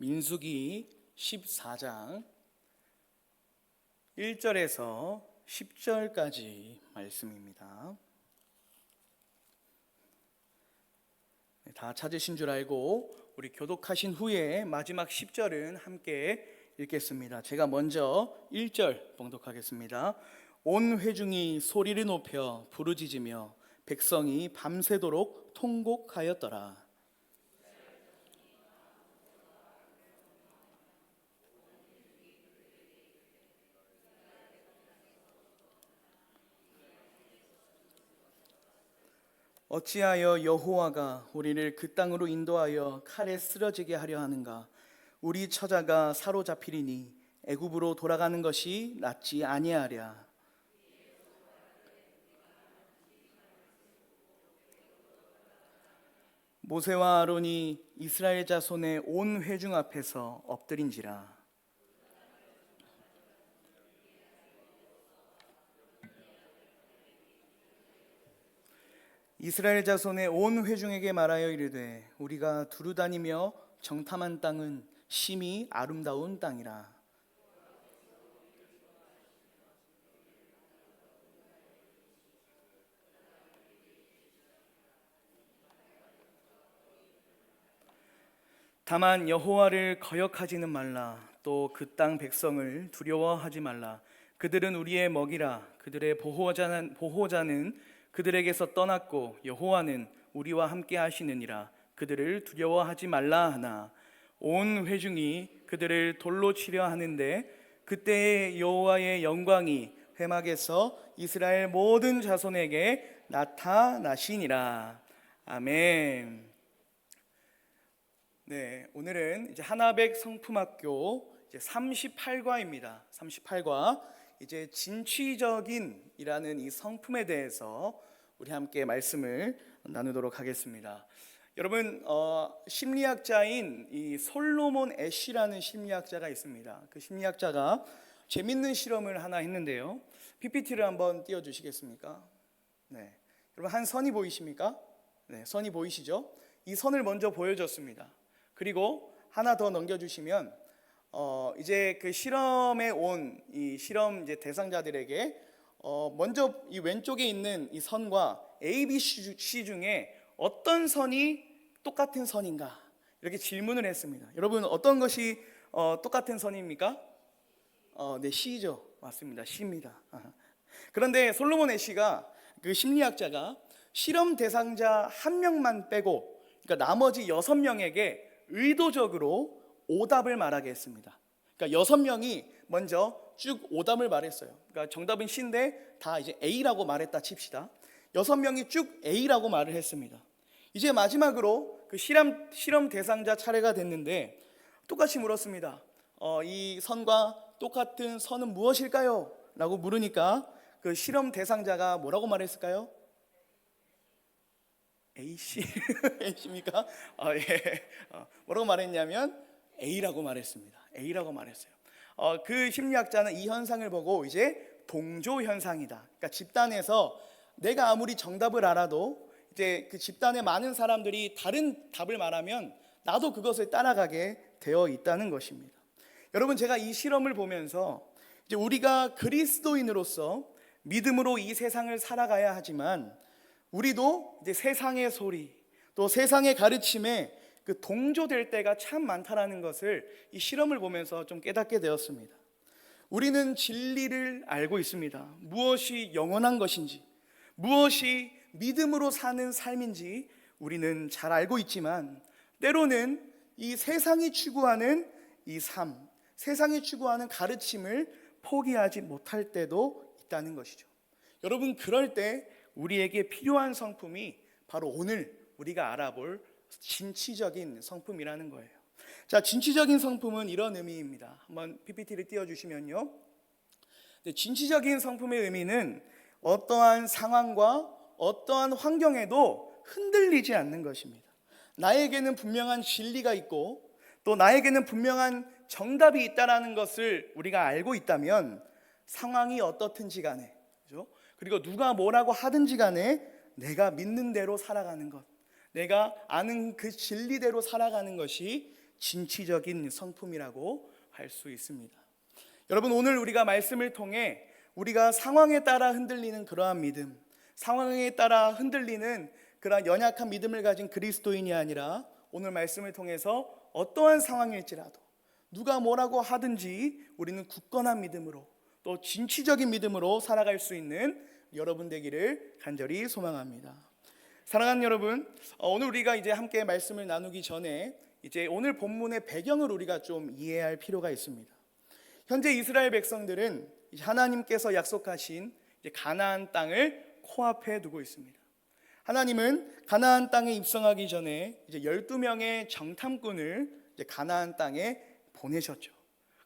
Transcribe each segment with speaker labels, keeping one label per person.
Speaker 1: 민수기 14장 1절에서 10절까지 말씀입니다. 다 찾으신 줄 알고 우리 교독하신 후에 마지막 10절은 함께 읽겠습니다. 제가 먼저 1절 봉독하겠습니다. 온 회중이 소리를 높여 부르짖으며 백성이 밤새도록 통곡하였더라. 어찌하여 여호와가 우리를 그 땅으로 인도하여 칼에 쓰러지게 하려 하는가? 우리 처자가 사로잡히리니 애굽으로 돌아가는 것이 낫지 아니하랴. 모세와 아론이 이스라엘 자손의 온 회중 앞에서 엎드린지라. 이스라엘 자손의 온 회중에게 말하여 이르되 우리가 두루다니며 정탐한 땅은 심히 아름다운 땅이라. 다만 여호와를 거역하지는 말라. 또 그 땅 백성을 두려워하지 말라. 그들은 우리의 먹이라. 그들의 보호자는 그들에게서 떠났고 여호와는 우리와 함께 하시느니라. 그들을 두려워하지 말라 하나 온 회중이 그들을 돌로 치려 하는데 그때의 여호와의 영광이 회막에서 이스라엘 모든 자손에게 나타나시니라. 아멘. 네, 오늘은 이제 하나백 성품학교 이제 38과입니다. 38과 이제 진취적인이라는 이 성품에 대해서 우리 함께 말씀을 나누도록 하겠습니다. 여러분, 심리학자인 이 솔로몬 애쉬라는 심리학자가 있습니다. 그 심리학자가 재밌는 실험을 하나 했는데요. PPT를 한번 띄워주시겠습니까? 네, 여러분 한 선이 보이십니까? 네, 선이 보이시죠? 이 선을 먼저 보여줬습니다. 그리고 하나 더 넘겨주시면 이제 그 실험에 온 이 실험 이제 대상자들에게 먼저 이 왼쪽에 있는 이 선과 A, B, C 중에 어떤 선이 똑같은 선인가 이렇게 질문을 했습니다. 여러분 어떤 것이 똑같은 선입니까? 네, C죠. 맞습니다. C입니다. 그런데 솔로몬 애쉬가 그 심리학자가 실험 대상자 한 명만 빼고 그러니까 나머지 6명에게 의도적으로 오답을 말하게 했습니다. 그러니까 6명이 먼저 쭉 오답을 말했어요. 그러니까 정답은 C인데 다 이제 A라고 말했다 칩시다. 6명이 쭉 A라고 말을 했습니다. 이제 마지막으로 그 실험 대상자 차례가 됐는데 똑같이 물었습니다. 이 선과 똑같은 선은 무엇일까요? 라고 물으니까 그 실험 대상자가 뭐라고 말했을까요? A씨, A십니까? 예. 뭐라고 말했냐면 A라고 말했습니다. A라고 말했어요. 그 심리학자는 이 현상을 보고 이제 동조 현상이다. 그러니까 집단에서 내가 아무리 정답을 알아도 이제 그 집단의 많은 사람들이 다른 답을 말하면 나도 그것을 따라가게 되어 있다는 것입니다. 여러분 제가 이 실험을 보면서 이제 우리가 그리스도인으로서 믿음으로 이 세상을 살아가야 하지만 우리도 이제 세상의 소리 또 세상의 가르침에 그 동조될 때가 참 많다라는 것을 이 실험을 보면서 좀 깨닫게 되었습니다. 우리는 진리를 알고 있습니다. 무엇이 영원한 것인지, 무엇이 믿음으로 사는 삶인지 우리는 잘 알고 있지만 때로는 이 세상이 추구하는 이 삶, 세상이 추구하는 가르침을 포기하지 못할 때도 있다는 것이죠. 여러분 그럴 때 우리에게 필요한 성품이 바로 오늘 우리가 알아볼 진취적인 성품이라는 거예요. 자, 진취적인 성품은 이런 의미입니다. 한번 PPT를 띄워주시면요. 진취적인 성품의 의미는 어떠한 상황과 어떠한 환경에도 흔들리지 않는 것입니다. 나에게는 분명한 진리가 있고 또 나에게는 분명한 정답이 있다는 것을 우리가 알고 있다면 상황이 어떻든지 간에 그렇죠? 그리고 누가 뭐라고 하든지 간에 내가 믿는 대로 살아가는 것, 내가 아는 그 진리대로 살아가는 것이 진취적인 성품이라고 할 수 있습니다. 여러분, 오늘 우리가 말씀을 통해 우리가 상황에 따라 흔들리는 그러한 믿음, 상황에 따라 흔들리는 그러한 연약한 믿음을 가진 그리스도인이 아니라 오늘 말씀을 통해서 어떠한 상황일지라도 누가 뭐라고 하든지 우리는 굳건한 믿음으로 또 진취적인 믿음으로 살아갈 수 있는 여러분 되기를 간절히 소망합니다. 사랑하는 여러분, 오늘 우리가 이제 함께 말씀을 나누기 전에 이제 오늘 본문의 배경을 우리가 좀 이해할 필요가 있습니다. 현재 이스라엘 백성들은 하나님께서 약속하신 이제 가나안 땅을 코앞에 두고 있습니다. 하나님은 가나안 땅에 입성하기 전에 이제 12명의 정탐꾼을 이제 가나안 땅에 보내셨죠.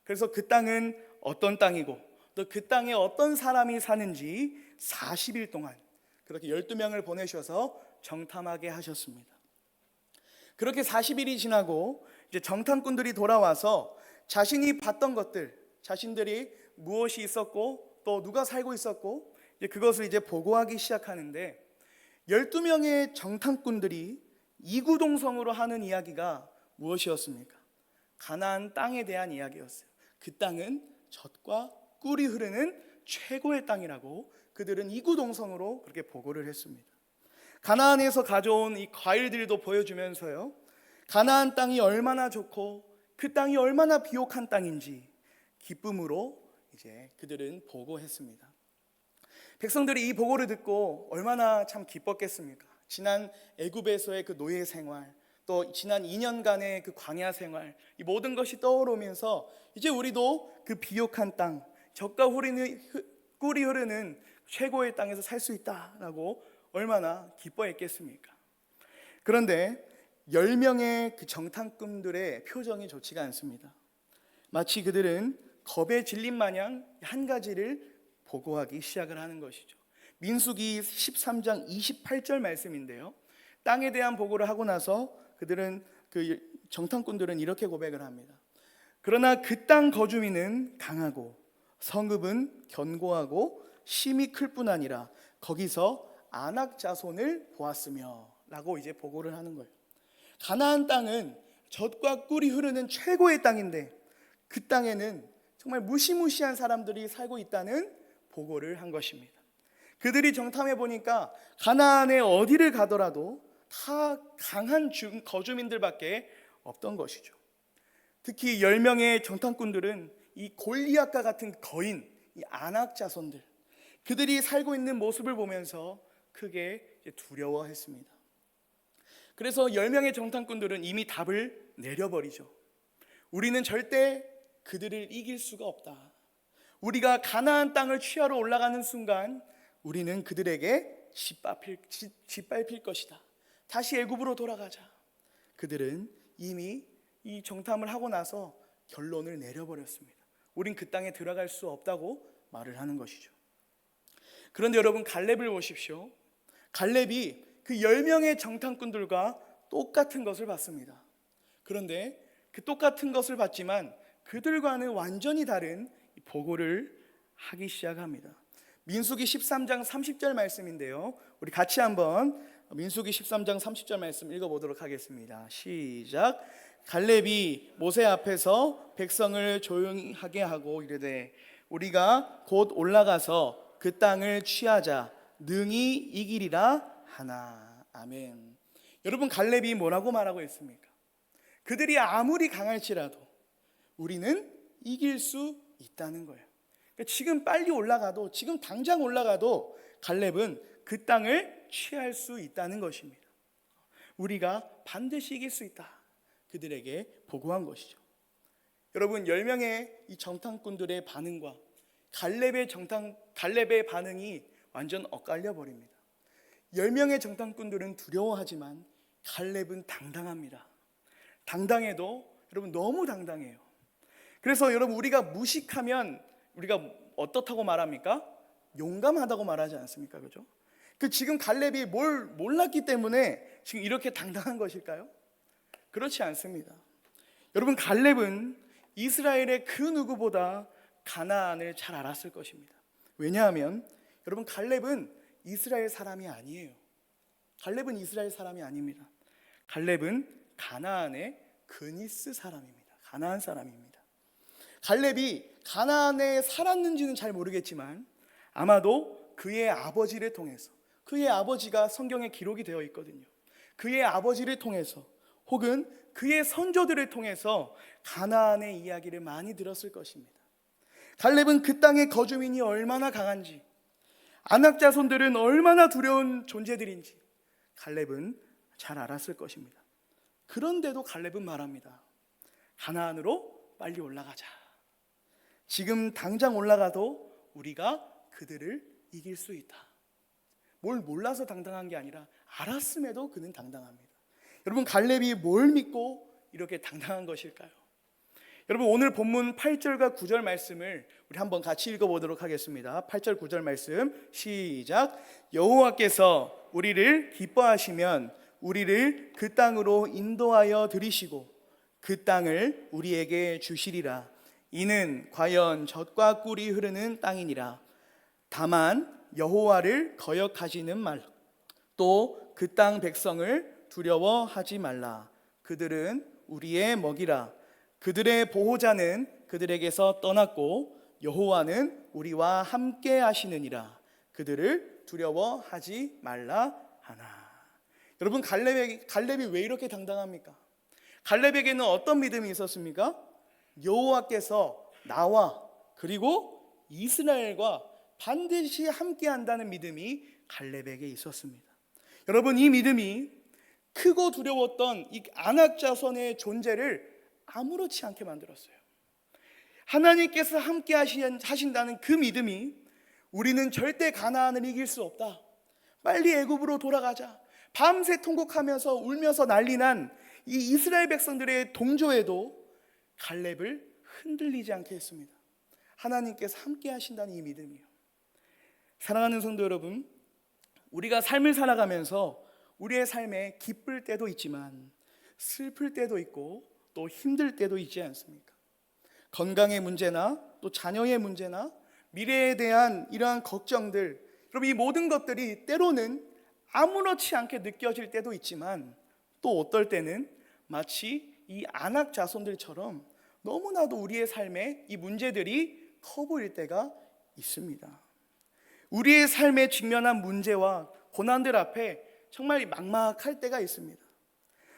Speaker 1: 그래서 그 땅은 어떤 땅이고 또 그 땅에 어떤 사람이 사는지 40일 동안 그렇게 12명을 보내셔서 정탐하게 하셨습니다. 그렇게 40일이 지나고 이제 정탐꾼들이 돌아와서 자신이 봤던 것들, 자신들이 무엇이 있었고 또 누가 살고 있었고 이제 그것을 이제 보고하기 시작하는데 12명의 정탐꾼들이 이구동성으로 하는 이야기가 무엇이었습니까? 가나안 땅에 대한 이야기였어요. 그 땅은 젖과 꿀이 흐르는 최고의 땅이라고 그들은 이구동성으로 그렇게 보고를 했습니다. 가나안에서 가져온 이 과일들도 보여주면서요, 가나안 땅이 얼마나 좋고 그 땅이 얼마나 비옥한 땅인지 기쁨으로 이제 그들은 보고했습니다. 백성들이 이 보고를 듣고 얼마나 참 기뻤겠습니까? 지난 애굽에서의 그 노예 생활, 또 지난 2년간의 그 광야 생활, 이 모든 것이 떠오르면서 이제 우리도 그 비옥한 땅, 젖과 꿀이 흐르는 최고의 땅에서 살 수 있다라고 얼마나 기뻐했겠습니까? 그런데 10명의 그 정탐꾼들의 표정이 좋지가 않습니다. 마치 그들은 겁에 질린 마냥 한 가지를 보고하기 시작을 하는 것이죠. 민수기 13장 28절 말씀인데요, 땅에 대한 보고를 하고 나서 그들은 그 정탐꾼들은 이렇게 고백을 합니다. 그러나 그 땅 거주민은 강하고 성읍은 견고하고 심이 클 뿐 아니라 거기서 아낙 자손을 보았으며 라고 이제 보고를 하는 거예요. 가나안 땅은 젖과 꿀이 흐르는 최고의 땅인데 그 땅에는 정말 무시무시한 사람들이 살고 있다는 보고를 한 것입니다. 그들이 정탐해 보니까 가나안에 어디를 가더라도 다 강한 거주민들밖에 없던 것이죠. 특히 10명의 정탐꾼들은 이 골리앗과 같은 거인, 이 아낙 자손들, 그들이 살고 있는 모습을 보면서 크게 두려워했습니다. 그래서 10명의 정탐꾼들은 이미 답을 내려버리죠. 우리는 절대 그들을 이길 수가 없다. 우리가 가나안 땅을 취하러 올라가는 순간 우리는 그들에게 짓밟힐 것이다. 다시 애굽으로 돌아가자. 그들은 이미 이 정탐을 하고 나서 결론을 내려버렸습니다. 우린 그 땅에 들어갈 수 없다고 말을 하는 것이죠. 그런데 여러분, 갈렙을 보십시오. 갈렙이 그 10명의 정탐꾼들과 똑같은 것을 봤습니다. 그런데 그 똑같은 것을 봤지만 그들과는 완전히 다른 보고를 하기 시작합니다. 민수기 13장 30절 말씀인데요, 우리 같이 한번 민수기 13장 30절 말씀 읽어보도록 하겠습니다. 시작. 갈렙이 모세 앞에서 백성을 조용하게 하고 이르되 우리가 곧 올라가서 그 땅을 취하자 능히 이기리라 하나. 아멘. 여러분, 갈렙이 뭐라고 말하고 있습니까? 그들이 아무리 강할지라도 우리는 이길 수 있다는 거예요. 그러니까 지금 빨리 올라가도, 지금 당장 올라가도 갈렙은 그 땅을 취할 수 있다는 것입니다. 우리가 반드시 이길 수 있다, 그들에게 보고한 것이죠. 여러분, 10명의 이 정탐꾼들의 반응과 갈렙의 반응이 완전 엇갈려 버립니다. 10명의 정탐꾼들은 두려워하지만 갈렙은 당당합니다. 당당해도 여러분 너무 당당해요. 그래서 여러분, 우리가 무식하면 우리가 어떻다고 말합니까? 용감하다고 말하지 않습니까? 그죠? 지금 갈렙이 뭘 몰랐기 때문에 지금 이렇게 당당한 것일까요? 그렇지 않습니다. 여러분, 갈렙은 이스라엘의 그 누구보다 가나안을 잘 알았을 것입니다. 왜냐하면 여러분, 갈렙은 이스라엘 사람이 아니에요. 갈렙은 이스라엘 사람이 아닙니다. 갈렙은 가나안의 그니스 사람입니다. 가나안 사람입니다. 갈렙이 가나안에 살았는지는 잘 모르겠지만 아마도 그의 아버지를 통해서, 그의 아버지가 성경에 기록이 되어 있거든요. 그의 아버지를 통해서 혹은 그의 선조들을 통해서 가나안의 이야기를 많이 들었을 것입니다. 갈렙은 그 땅의 거주민이 얼마나 강한지, 아낙 자손들은 얼마나 두려운 존재들인지 갈렙은 잘 알았을 것입니다. 그런데도 갈렙은 말합니다. 가나안으로 빨리 올라가자. 지금 당장 올라가도 우리가 그들을 이길 수 있다. 뭘 몰라서 당당한 게 아니라 알았음에도 그는 당당합니다. 여러분, 갈렙이 뭘 믿고 이렇게 당당한 것일까요? 여러분, 오늘 본문 8절과 9절 말씀을 우리 한번 같이 읽어보도록 하겠습니다. 8절 9절 말씀 시작. 여호와께서 우리를 기뻐하시면 우리를 그 땅으로 인도하여 들이시고 그 땅을 우리에게 주시리라. 이는 과연 젖과 꿀이 흐르는 땅이니라. 다만 여호와를 거역하지는 말라. 또 그 땅 백성을 두려워하지 말라. 그들은 우리의 먹이라. 그들의 보호자는 그들에게서 떠났고 여호와는 우리와 함께 하시느니라. 그들을 두려워하지 말라 하나. 여러분, 갈렙이 왜 이렇게 당당합니까? 갈렙에게는 어떤 믿음이 있었습니까? 여호와께서 나와 그리고 이스라엘과 반드시 함께 한다는 믿음이 갈렙에게 있었습니다. 여러분, 이 믿음이 크고 두려웠던 이 아낙 자손의 존재를 아무렇지 않게 만들었어요. 하나님께서 함께 하신다는 그 믿음이 우리는 절대 가나안을 이길 수 없다, 빨리 애굽으로 돌아가자, 밤새 통곡하면서 울면서 난리난 이 이스라엘 백성들의 동조에도 갈렙을 흔들리지 않게 했습니다. 하나님께서 함께 하신다는 이 믿음이요. 사랑하는 성도 여러분, 우리가 삶을 살아가면서 우리의 삶에 기쁠 때도 있지만 슬플 때도 있고 또 힘들 때도 있지 않습니까? 건강의 문제나 또 자녀의 문제나 미래에 대한 이러한 걱정들, 여러분, 이 모든 것들이 때로는 아무렇지 않게 느껴질 때도 있지만 또 어떨 때는 마치 이 아낙 자손들처럼 너무나도 우리의 삶에 이 문제들이 커 보일 때가 있습니다. 우리의 삶에 직면한 문제와 고난들 앞에 정말 막막할 때가 있습니다.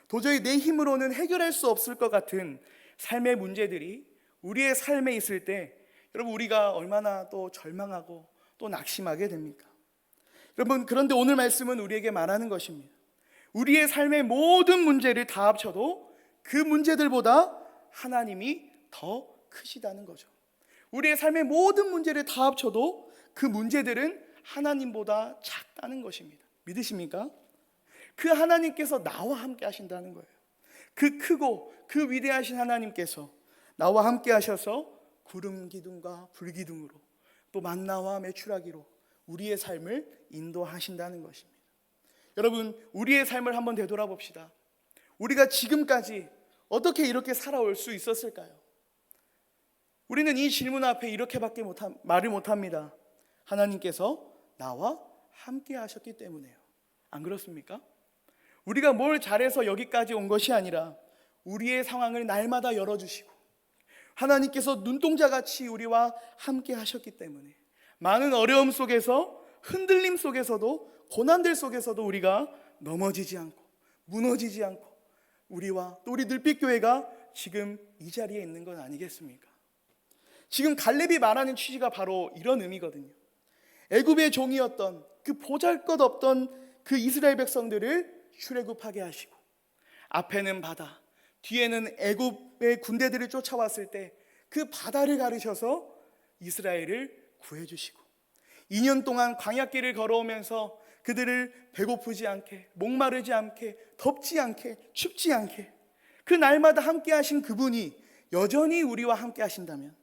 Speaker 1: 도저히 내 힘으로는 해결할 수 없을 것 같은 삶의 문제들이 우리의 삶에 있을 때 여러분, 우리가 얼마나 또 절망하고 또 낙심하게 됩니까? 여러분, 그런데 오늘 말씀은 우리에게 말하는 것입니다. 우리의 삶의 모든 문제를 다 합쳐도 그 문제들보다 하나님이 더 크시다는 거죠. 우리의 삶의 모든 문제를 다 합쳐도 그 문제들은 하나님보다 작다는 것입니다. 믿으십니까? 그 하나님께서 나와 함께 하신다는 거예요. 그 크고 그 위대하신 하나님께서 나와 함께 하셔서 구름 기둥과 불 기둥으로 또 만나와 메추라기로 우리의 삶을 인도하신다는 것입니다. 여러분, 우리의 삶을 한번 되돌아봅시다. 우리가 지금까지 어떻게 이렇게 살아올 수 있었을까요? 우리는 이 질문 앞에 이렇게밖에 말을 못합니다. 하나님께서 나와 함께 하셨기 때문에요. 안 그렇습니까? 우리가 뭘 잘해서 여기까지 온 것이 아니라 우리의 상황을 날마다 열어주시고 하나님께서 눈동자같이 우리와 함께 하셨기 때문에 많은 어려움 속에서, 흔들림 속에서도, 고난들 속에서도 우리가 넘어지지 않고 무너지지 않고 우리와 또 우리 늘빛교회가 지금 이 자리에 있는 건 아니겠습니까? 지금 갈렙이 말하는 취지가 바로 이런 의미거든요. 애굽의 종이었던 그 보잘것없던 그 이스라엘 백성들을 출애굽하게 하시고 앞에는 바다, 뒤에는 애굽의 군대들을 쫓아왔을 때 그 바다를 가르셔서 이스라엘을 구해주시고 2년 동안 광야길을 걸어오면서 그들을 배고프지 않게, 목마르지 않게, 덥지 않게, 춥지 않게 그 날마다 함께 하신 그분이 여전히 우리와 함께 하신다면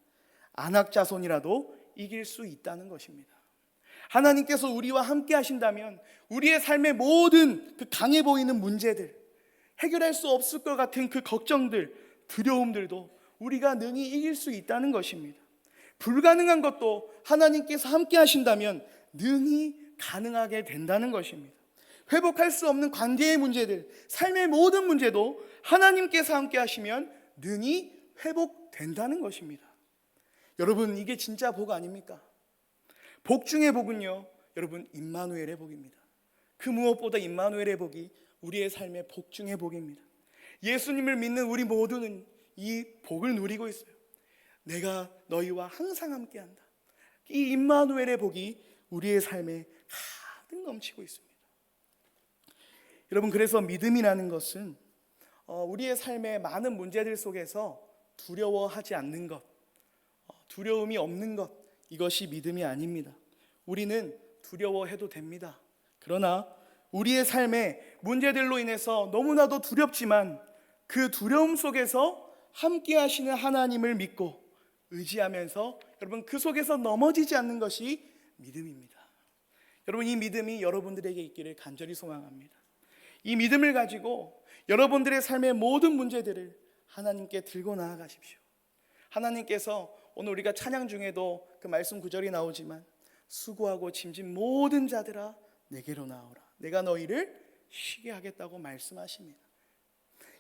Speaker 1: 아낙 자손이라도 이길 수 있다는 것입니다. 하나님께서 우리와 함께 하신다면 우리의 삶의 모든 그 강해 보이는 문제들, 해결할 수 없을 것 같은 그 걱정들, 두려움들도 우리가 능히 이길 수 있다는 것입니다. 불가능한 것도 하나님께서 함께 하신다면 능히 가능하게 된다는 것입니다. 회복할 수 없는 관계의 문제들, 삶의 모든 문제도 하나님께서 함께 하시면 능히 회복된다는 것입니다. 여러분, 이게 진짜 복 아닙니까? 복 중의 복은요, 여러분, 임마누엘의 복입니다. 그 무엇보다 임마누엘의 복이 우리의 삶의 복 중의 복입니다. 예수님을 믿는 우리 모두는 이 복을 누리고 있어요. 내가 너희와 항상 함께한다. 이 임마누엘의 복이 우리의 삶에 가득 넘치고 있습니다. 여러분, 그래서 믿음이라는 것은 우리의 삶의 많은 문제들 속에서 두려워하지 않는 것, 두려움이 없는 것, 이것이 믿음이 아닙니다. 우리는 두려워해도 됩니다. 그러나 우리의 삶의 문제들로 인해서 너무나도 두렵지만 그 두려움 속에서 함께 하시는 하나님을 믿고 의지하면서 여러분 그 속에서 넘어지지 않는 것이 믿음입니다. 여러분, 이 믿음이 여러분들에게 있기를 간절히 소망합니다. 이 믿음을 가지고 여러분들의 삶의 모든 문제들을 하나님께 들고 나아가십시오. 하나님께서 오늘 우리가 찬양 중에도 그 말씀 구절이 나오지만 수고하고 짐진 모든 자들아 내게로 나오라, 내가 너희를 쉬게 하겠다고 말씀하십니다.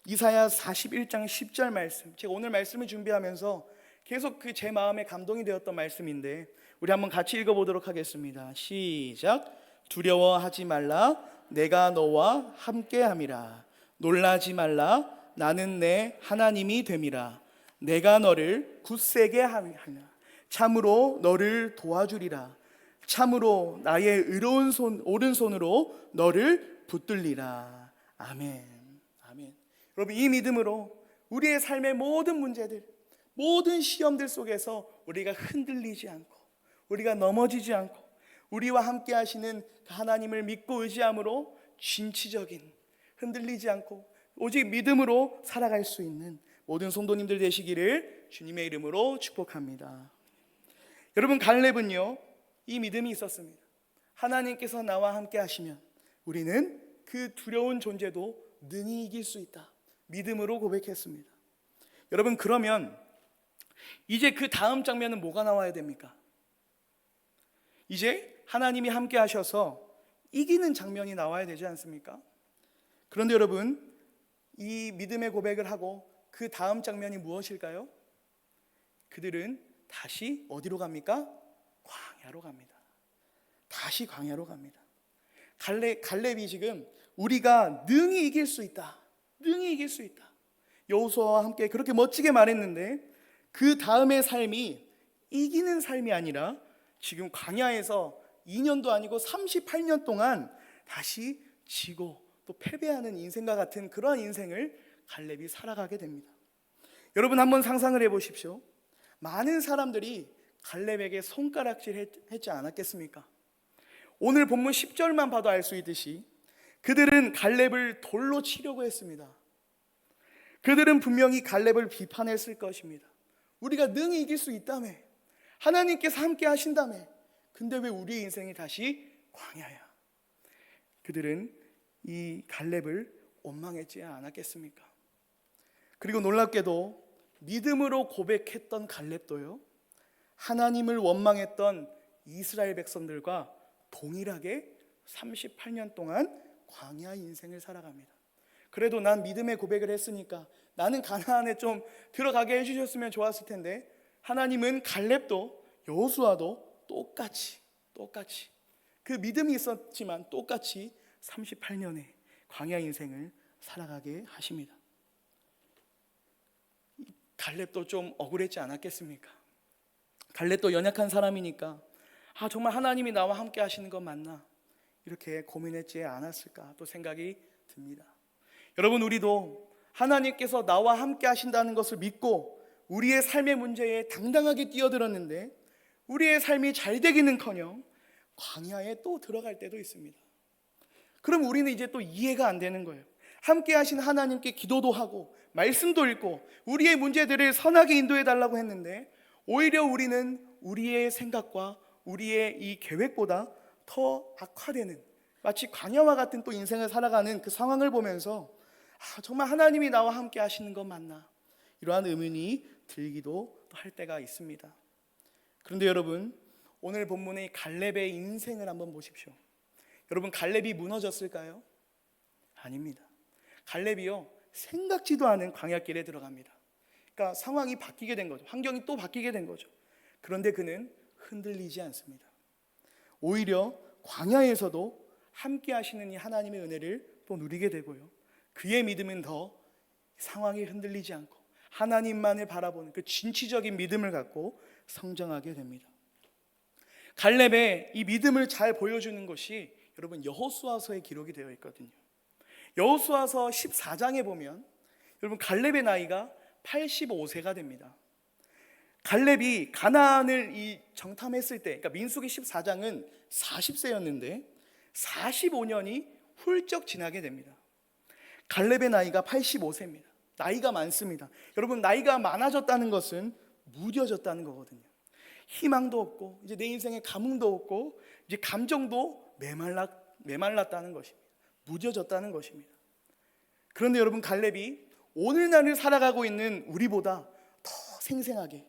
Speaker 1: 이사야 41장 10절 말씀, 제가 오늘 말씀을 준비하면서 계속 그 제 마음에 감동이 되었던 말씀인데 우리 한번 같이 읽어보도록 하겠습니다. 시작. 두려워하지 말라, 내가 너와 함께함이라. 놀라지 말라, 나는 내 하나님이 됨이라. 내가 너를 굳세게 하며 참으로 너를 도와주리라. 참으로 나의 의로운 오른손으로 너를 붙들리라. 아멘. 아멘. 여러분, 이 믿음으로 우리의 삶의 모든 문제들, 모든 시험들 속에서 우리가 흔들리지 않고 우리가 넘어지지 않고 우리와 함께 하시는 하나님을 믿고 의지함으로 진취적인, 흔들리지 않고 오직 믿음으로 살아갈 수 있는 모든 성도님들 되시기를 주님의 이름으로 축복합니다. 여러분, 갈렙은요 이 믿음이 있었습니다. 하나님께서 나와 함께 하시면 우리는 그 두려운 존재도 능히 이길 수 있다, 믿음으로 고백했습니다. 여러분, 그러면 이제 그 다음 장면은 뭐가 나와야 됩니까? 이제 하나님이 함께 하셔서 이기는 장면이 나와야 되지 않습니까? 그런데 여러분, 이 믿음의 고백을 하고 그 다음 장면이 무엇일까요? 그들은 다시 어디로 갑니까? 광야로 갑니다. 다시 광야로 갑니다. 갈렙이 지금 우리가 능히 이길 수 있다, 능히 이길 수 있다, 여호수아와 함께 그렇게 멋지게 말했는데 그 다음의 삶이 이기는 삶이 아니라 지금 광야에서 2년도 아니고 38년 동안 다시 지고 또 패배하는 인생과 같은 그러한 인생을 갈렙이 살아가게 됩니다. 여러분, 한번 상상을 해보십시오. 많은 사람들이 갈렙에게 손가락질 했지 않았겠습니까? 오늘 본문 10절만 봐도 알 수 있듯이 그들은 갈렙을 돌로 치려고 했습니다. 그들은 분명히 갈렙을 비판했을 것입니다. 우리가 능히 이길 수 있다며, 하나님께서 함께 하신다며, 근데 왜 우리의 인생이 다시 광야야? 그들은 이 갈렙을 원망했지 않았겠습니까? 그리고 놀랍게도 믿음으로 고백했던 갈렙도요, 하나님을 원망했던 이스라엘 백성들과 동일하게 38년 동안 광야 인생을 살아갑니다. 그래도 난 믿음의 고백을 했으니까 나는 가나안에 좀 들어가게 해주셨으면 좋았을 텐데 하나님은 갈렙도 여호수아도 똑같이 그 믿음이 있었지만 똑같이 38년의 광야 인생을 살아가게 하십니다. 갈렙도 좀 억울했지 않았겠습니까? 갈렙도 연약한 사람이니까 정말 하나님이 나와 함께 하시는 건 맞나? 이렇게 고민했지 않았을까 또 생각이 듭니다. 여러분, 우리도 하나님께서 나와 함께 하신다는 것을 믿고 우리의 삶의 문제에 당당하게 뛰어들었는데 우리의 삶이 잘 되기는커녕 광야에 또 들어갈 때도 있습니다. 그럼 우리는 이제 또 이해가 안 되는 거예요. 함께 하신 하나님께 기도도 하고 말씀도 읽고 우리의 문제들을 선하게 인도해 달라고 했는데 오히려 우리는 우리의 생각과 우리의 이 계획보다 더 악화되는, 마치 광야와 같은 또 인생을 살아가는 그 상황을 보면서 정말 하나님이 나와 함께 하시는 건 맞나? 이러한 의문이 들기도 할 때가 있습니다. 그런데 여러분, 오늘 본문의 갈렙의 인생을 한번 보십시오. 여러분, 갈렙이 무너졌을까요? 아닙니다. 갈렙이요, 생각지도 않은 광야길에 들어갑니다. 그러니까 상황이 바뀌게 된 거죠. 환경이 또 바뀌게 된 거죠. 그런데 그는 흔들리지 않습니다. 오히려 광야에서도 함께 하시는 이 하나님의 은혜를 또 누리게 되고요. 그의 믿음은 더 상황이 흔들리지 않고 하나님만을 바라보는 그 진취적인 믿음을 갖고 성장하게 됩니다. 갈렙의 이 믿음을 잘 보여주는 것이 여러분 여호수아서에 기록이 되어 있거든요. 여호수아서 14장에 보면 여러분 갈렙의 나이가 85세가 됩니다. 갈렙이 가나안을 정탐했을 때, 그러니까 민수기 14장은 40세였는데 45년이 훌쩍 지나게 됩니다. 갈렙의 나이가 85세입니다. 나이가 많습니다. 여러분, 나이가 많아졌다는 것은 무뎌졌다는 거거든요. 희망도 없고 이제 내 인생에 감흥도 없고 이제 감정도 메말랐다는 것입니다. 무뎌졌다는 것입니다. 그런데 여러분, 갈렙이 오늘날을 살아가고 있는 우리보다 더 생생하게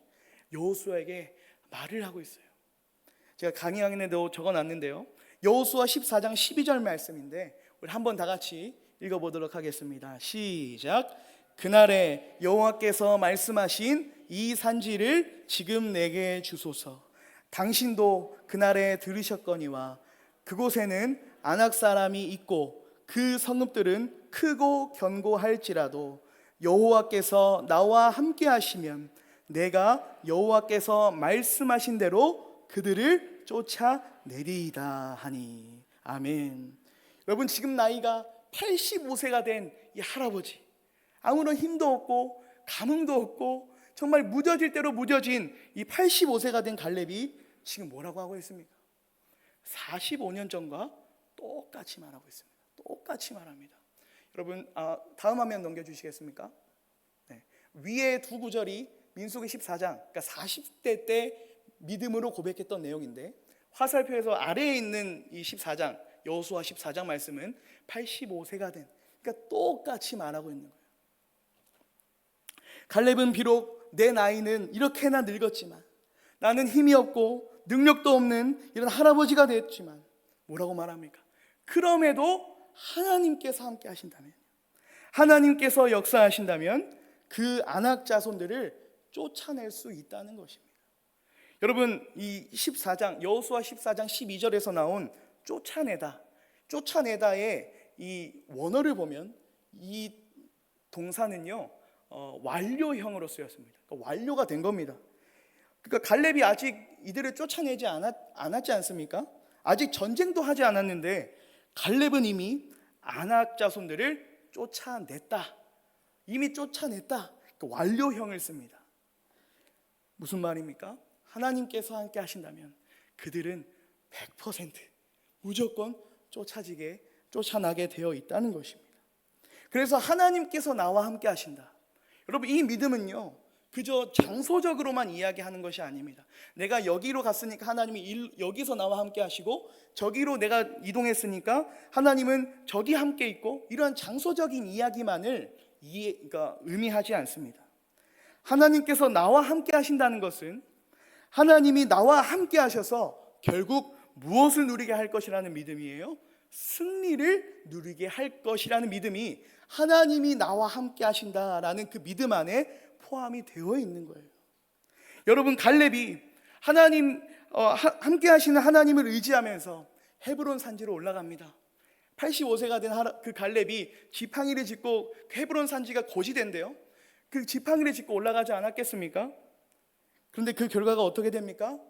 Speaker 1: 여호수아에게 말을 하고 있어요. 제가 강의안에도 적어놨는데요, 여호수아 14장 12절 말씀인데 우리 한번 다 같이 읽어보도록 하겠습니다. 시작. 그날에 여호와께서 말씀하신 이 산지를 지금 내게 주소서. 당신도 그날에 들으셨거니와 그곳에는 아낙 사람이 있고 그 성읍들은 크고 견고할지라도 여호와께서 나와 함께 하시면 내가 여호와께서 말씀하신 대로 그들을 쫓아내리이다 하니. 아멘. 여러분, 지금 나이가 85세가 된 이 할아버지, 아무런 힘도 없고 감흥도 없고 정말 무뎌질 대로 무뎌진 이 85세가 된 갈렙이 지금 뭐라고 하고 있습니까? 45년 전과 똑같이 말하고 있습니다. 똑같이 말합니다. 여러분, 다음 화면 넘겨주시겠습니까? 네. 위에 두 구절이 민수기 14장, 그러니까 40대 때 믿음으로 고백했던 내용인데, 화살표에서 아래에 있는 이 14장, 여호수아 14장 말씀은 85세가 된, 그러니까 똑같이 말하고 있는 거예요. 갈렙은 비록 내 나이는 이렇게나 늙었지만, 나는 힘이 없고 능력도 없는 이런 할아버지가 됐지만 뭐라고 말합니까? 그럼에도 하나님께서 함께 하신다면, 하나님께서 역사하신다면 그 아낙 자손들을 쫓아낼 수 있다는 것입니다. 여러분, 이 14장 여호수아 14장 12절에서 나온 쫓아내다의 이 원어를 보면 이 동사는요, 완료형으로 쓰였습니다. 그러니까 완료가 된 겁니다. 그러니까 갈렙이 아직 이들을 쫓아내지 않았지 않습니까? 아직 전쟁도 하지 않았는데 갈렙은 이미 아낙 자손들을 쫓아냈다. 이미 쫓아냈다. 그러니까 완료형을 씁니다. 무슨 말입니까? 하나님께서 함께 하신다면 그들은 100% 무조건 쫓아나게 되어 있다는 것입니다. 그래서 하나님께서 나와 함께 하신다. 여러분, 이 믿음은요, 그저 장소적으로만 이야기하는 것이 아닙니다. 내가 여기로 갔으니까 하나님이 여기서 나와 함께 하시고, 저기로 내가 이동했으니까 하나님은 저기 함께 있고, 이러한 장소적인 이야기만을 그러니까 의미하지 않습니다. 하나님께서 나와 함께 하신다는 것은 하나님이 나와 함께 하셔서 결국 무엇을 누리게 할 것이라는 믿음이에요? 승리를 누리게 할 것이라는 믿음이 하나님이 나와 함께 하신다라는 그 믿음 안에 포함이 되어 있는 거예요. 여러분, 갈렙이 함께 하시는 하나님을 의지하면서 헤브론 산지로 올라갑니다. 85세가 된 그 갈렙이 지팡이를 짚고 헤브론 산지가 고지된대요. 그 지팡이를 짚고 올라가지 않았겠습니까? 그런데 그 결과가 어떻게 됩니까?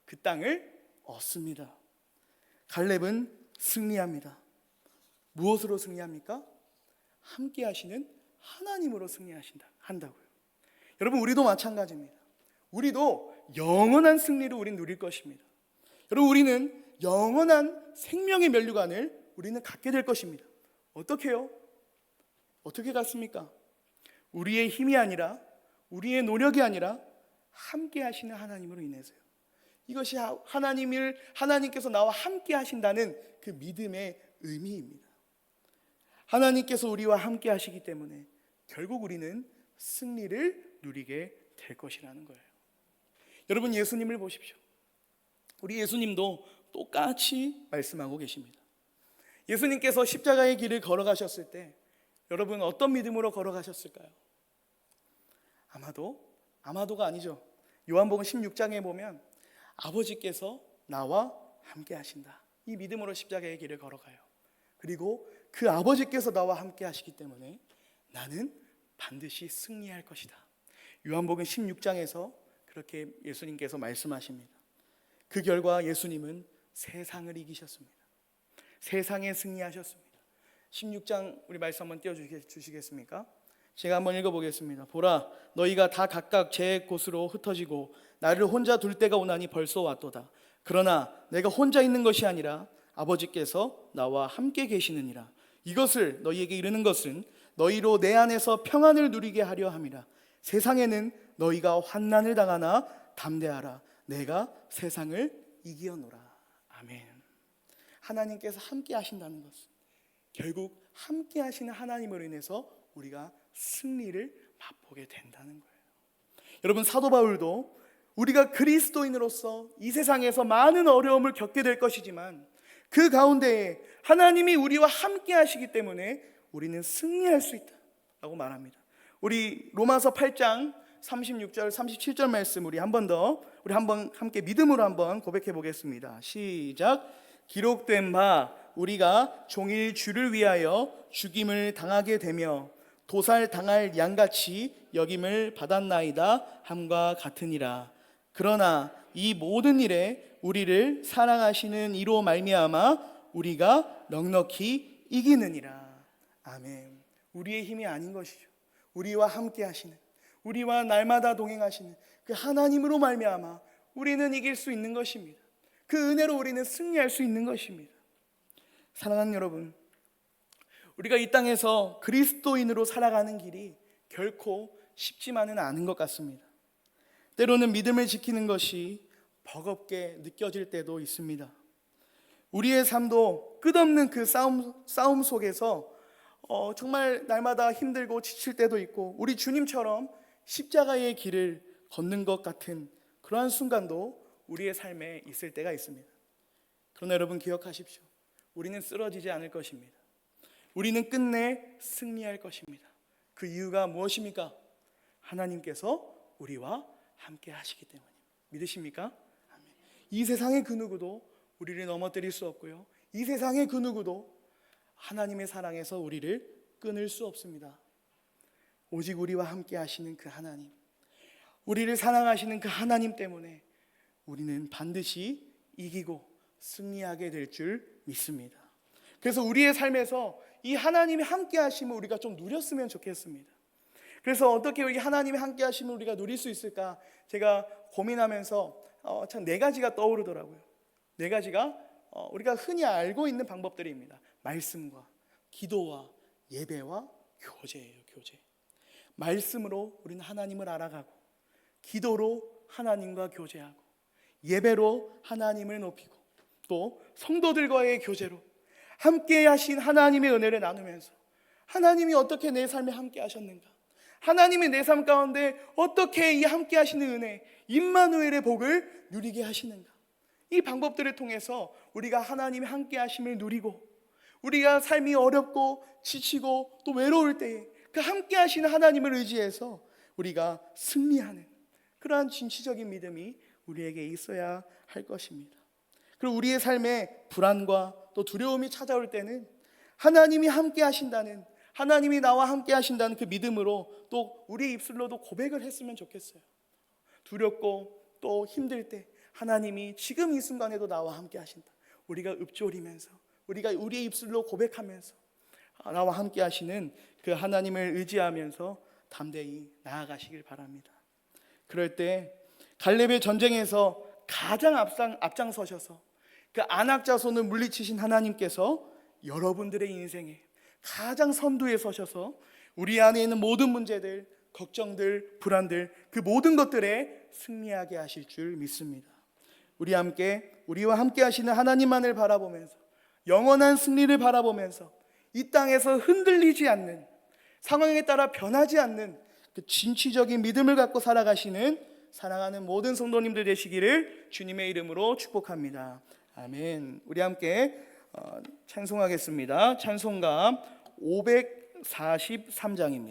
Speaker 1: 그 땅을 얻습니다. 갈렙은 승리합니다. 무엇으로 승리합니까? 함께 하시는 하나님으로 한다고요. 여러분, 우리도 마찬가지입니다. 우리도 영원한 승리를 우린 누릴 것입니다. 여러분, 우리는 영원한 생명의 면류관을 우리는 갖게 될 것입니다. 어떻게요? 어떻게 갖습니까? 우리의 힘이 아니라, 우리의 노력이 아니라 함께 하시는 하나님으로 인해서요. 이것이 하나님께서 나와 함께 하신다는 그 믿음의 의미입니다. 하나님께서 우리와 함께 하시기 때문에 결국 우리는 승리를 누리게 될 것이라는 거예요. 여러분, 예수님을 보십시오. 우리 예수님도 똑같이 말씀하고 계십니다. 예수님께서 십자가의 길을 걸어가셨을 때 여러분 어떤 믿음으로 걸어가셨을까요? 아마도가 아니죠. 요한복음 16장에 보면 아버지께서 나와 함께 하신다, 이 믿음으로 십자가의 길을 걸어가요. 그리고 그 아버지께서 나와 함께 하시기 때문에 나는 반드시 승리할 것이다. 요한복음 16장에서 그렇게 예수님께서 말씀하십니다. 그 결과 예수님은 세상을 이기셨습니다. 세상에 승리하셨습니다. 16장 우리 말씀 한번 띄워주시겠습니까? 제가 한번 읽어보겠습니다. 보라, 너희가 다 각각 제 곳으로 흩어지고 나를 혼자 둘 때가 오나니 벌써 왔도다. 그러나 내가 혼자 있는 것이 아니라 아버지께서 나와 함께 계시느니라. 이것을 너희에게 이르는 것은 너희로 내 안에서 평안을 누리게 하려 함이라. 세상에는 너희가 환난을 당하나 담대하라. 내가 세상을 이기었노라. 아멘. 하나님께서 함께 하신다는 것은 결국 함께 하시는 하나님으로 인해서 우리가 승리를 맛보게 된다는 거예요. 여러분, 사도 바울도 우리가 그리스도인으로서 이 세상에서 많은 어려움을 겪게 될 것이지만 그 가운데에 하나님이 우리와 함께 하시기 때문에 우리는 승리할 수 있다라고 말합니다. 우리 로마서 8장 36절 37절 말씀 우리 한번 함께 믿음으로 한번 고백해 보겠습니다. 시작. 기록된 바 우리가 종일 주를 위하여 죽임을 당하게 되며 도살 당할 양같이 여김을 받았나이다 함과 같으니라. 그러나 이 모든 일에 우리를 사랑하시는 이로 말미암아 우리가 넉넉히 이기느니라. 아멘. 우리의 힘이 아닌 것이죠. 우리와 함께 하시는, 우리와 날마다 동행하시는 그 하나님으로 말미암아 우리는 이길 수 있는 것입니다. 그 은혜로 우리는 승리할 수 있는 것입니다. 사랑하는 여러분, 우리가 이 땅에서 그리스도인으로 살아가는 길이 결코 쉽지만은 않은 것 같습니다. 때로는 믿음을 지키는 것이 버겁게 느껴질 때도 있습니다. 우리의 삶도 끝없는 그 싸움 속에서 정말 날마다 힘들고 지칠 때도 있고 우리 주님처럼 십자가의 길을 걷는 것 같은 그러한 순간도 우리의 삶에 있을 때가 있습니다. 그러나 여러분 기억하십시오. 우리는 쓰러지지 않을 것입니다. 우리는 끝내 승리할 것입니다. 그 이유가 무엇입니까? 하나님께서 우리와 함께 하시기 때문입니다. 믿으십니까? 아멘. 이 세상의 그 누구도 우리를 넘어뜨릴 수 없고요, 이 세상의 그 누구도 하나님의 사랑에서 우리를 끊을 수 없습니다. 오직 우리와 함께 하시는 그 하나님, 우리를 사랑하시는 그 하나님 때문에 우리는 반드시 이기고 승리하게 될 줄 믿습니다. 그래서 우리의 삶에서 이 하나님이 함께 하심을 우리가 좀 누렸으면 좋겠습니다. 그래서 어떻게 우리 하나님이 함께 하심을 우리가 누릴 수 있을까 제가 고민하면서 참 4가지가 떠오르더라고요. 4가지가 우리가 흔히 알고 있는 방법들입니다. 말씀과 기도와 예배와 교제예요. 교제. 말씀으로 우리는 하나님을 알아가고, 기도로 하나님과 교제하고, 예배로 하나님을 높이고, 또 성도들과의 교제로 함께 하신 하나님의 은혜를 나누면서 하나님이 어떻게 내 삶에 함께 하셨는가, 하나님이 내 삶 가운데 어떻게 이 함께 하시는 은혜, 임마누엘의 복을 누리게 하시는가, 이 방법들을 통해서 우리가 하나님의 함께 하심을 누리고, 우리가 삶이 어렵고 지치고 또 외로울 때에 그 함께 하시는 하나님을 의지해서 우리가 승리하는 그러한 진취적인 믿음이 우리에게 있어야 할 것입니다. 그리고 우리의 삶에 불안과 또 두려움이 찾아올 때는 하나님이 함께 하신다는, 하나님이 나와 함께 하신다는 그 믿음으로 또 우리의 입술로도 고백을 했으면 좋겠어요. 두렵고 또 힘들 때 하나님이 지금 이 순간에도 나와 함께 하신다, 우리가 읊조리면서, 우리가 우리의 입술로 고백하면서 나와 함께 하시는 그 하나님을 의지하면서 담대히 나아가시길 바랍니다. 그럴 때 갈렙의 전쟁에서 가장 앞장서셔서 그 안악 자손을 물리치신 하나님께서 여러분들의 인생에 가장 선두에 서셔서 우리 안에 있는 모든 문제들, 걱정들, 불안들, 그 모든 것들에 승리하게 하실 줄 믿습니다. 우리와 함께 하시는 하나님만을 바라보면서, 영원한 승리를 바라보면서 이 땅에서 흔들리지 않는, 상황에 따라 변하지 않는 그 진취적인 믿음을 갖고 살아가시는 사랑하는 모든 성도님들 되시기를 주님의 이름으로 축복합니다. 아멘. 우리 함께 찬송하겠습니다. 찬송가 243장입니다.